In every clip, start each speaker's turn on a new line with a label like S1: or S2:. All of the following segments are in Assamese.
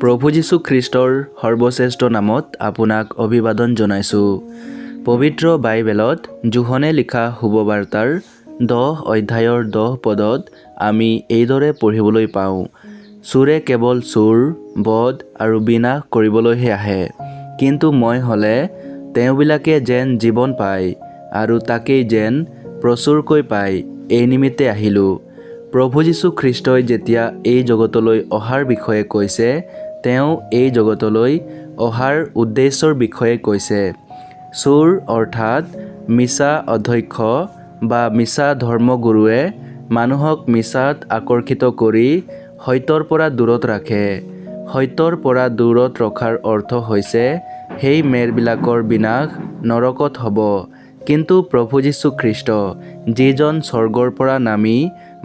S1: প্ৰভু যীশু খ্ৰীষ্টৰ সৰ্বশ্ৰেষ্ঠ নামত আপোনাক অভিবাদন জনাইছোঁ। পবিত্ৰ বাইবেলত যোহনে লিখা শুভবাৰ্তাৰ 10 অধ্যায়ৰ 10 পদত আমি এইদৰে পঢ়িবলৈ পাওঁ। চোৰে কেৱল চোৰ, বধ আৰু বিনাশ কৰিবলৈহে আহে, কিন্তু মই হ'লে তেওঁবিলাকে যেন জীৱন পায় আৰু তাকেই যেন প্ৰচুৰকৈ পায়, এই নিমিত্তে আহিলোঁ। প্ৰভু যীশু খ্ৰীষ্টই যেতিয়া এই জগতলৈ অহাৰ বিষয়ে কৈছে, তেওঁ এই জগতলৈ অহাৰ উদ্দেশ্যৰ বিষয়ে কৈছে। চোৰ অৰ্থাৎ মিছা অধ্যক্ষ বা মিছা ধৰ্মগুৰুৱে মানুহক মিছাত আকৰ্ষিত কৰি সত্যৰ পৰা দূৰত ৰাখে। সত্যৰ পৰা দূৰত ৰখাৰ অৰ্থ হৈছে সেই মেৰবিলাকৰ বিনাশ নৰকত হ'ব। কিন্তু প্ৰভু যীশু খ্ৰীষ্ট, যিজন স্বৰ্গৰ পৰা নামি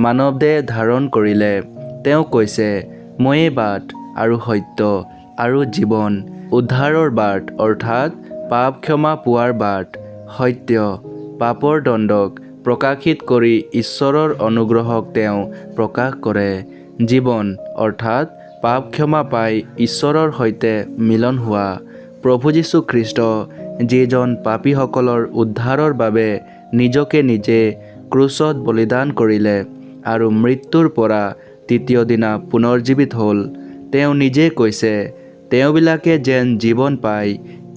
S1: মানৱদেহ ধাৰণ কৰিলে, তেওঁ কৈছে, ময়েই বাট আৰু সত্য আৰু জীৱন, উদ্ধাৰৰ বাট অৰ্থাৎ পাপ ক্ষমা পোৱাৰ বাট। সত্য, পাপৰ দণ্ডক প্ৰকাশিত কৰি ঈশ্বৰৰ অনুগ্ৰহক তেওঁ প্ৰকাশ কৰে। জীৱন অৰ্থাৎ পাপ ক্ষমা পাই ঈশ্বৰৰ সৈতে মিলন হোৱা। প্ৰভু যীশু খ্ৰীষ্ট, যিজন পাপীসকলৰ উদ্ধাৰৰ বাবে নিজকে নিজে ক্ৰুচত বলিদান কৰিলে আৰু মৃত্যুৰ পৰা তৃতীয় দিনা পুনৰ্জীৱিত হ'ল, তেওঁ নিজে কৈছে, তেওঁবিলাকে যেন জীৱন পায়,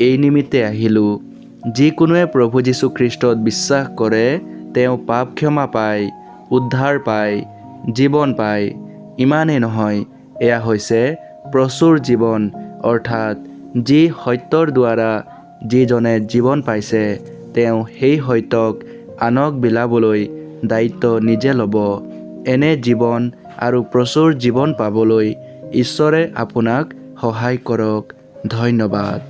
S1: এই নিমিত্তে আহিলোঁ। যিকোনোৱে প্ৰভু যীশু খ্ৰীষ্টত বিশ্বাস কৰে, তেওঁ পাপ ক্ষমা পায়, উদ্ধাৰ পায়, জীৱন পায়। ইমানেই নহয়, এয়া হৈছে প্ৰচুৰ জীৱন, অৰ্থাৎ যি সত্যৰ দ্বাৰা যিজনে জীৱন পাইছে, তেওঁ সেই সত্যক আনক বিলাবলৈ দায়িত্ব নিজে ল'ব। এনে জীৱন আৰু প্ৰচুৰ জীৱন পাবলৈ ঈশ্বৰে আপোনাক সহায় কৰক। ধন্যবাদ।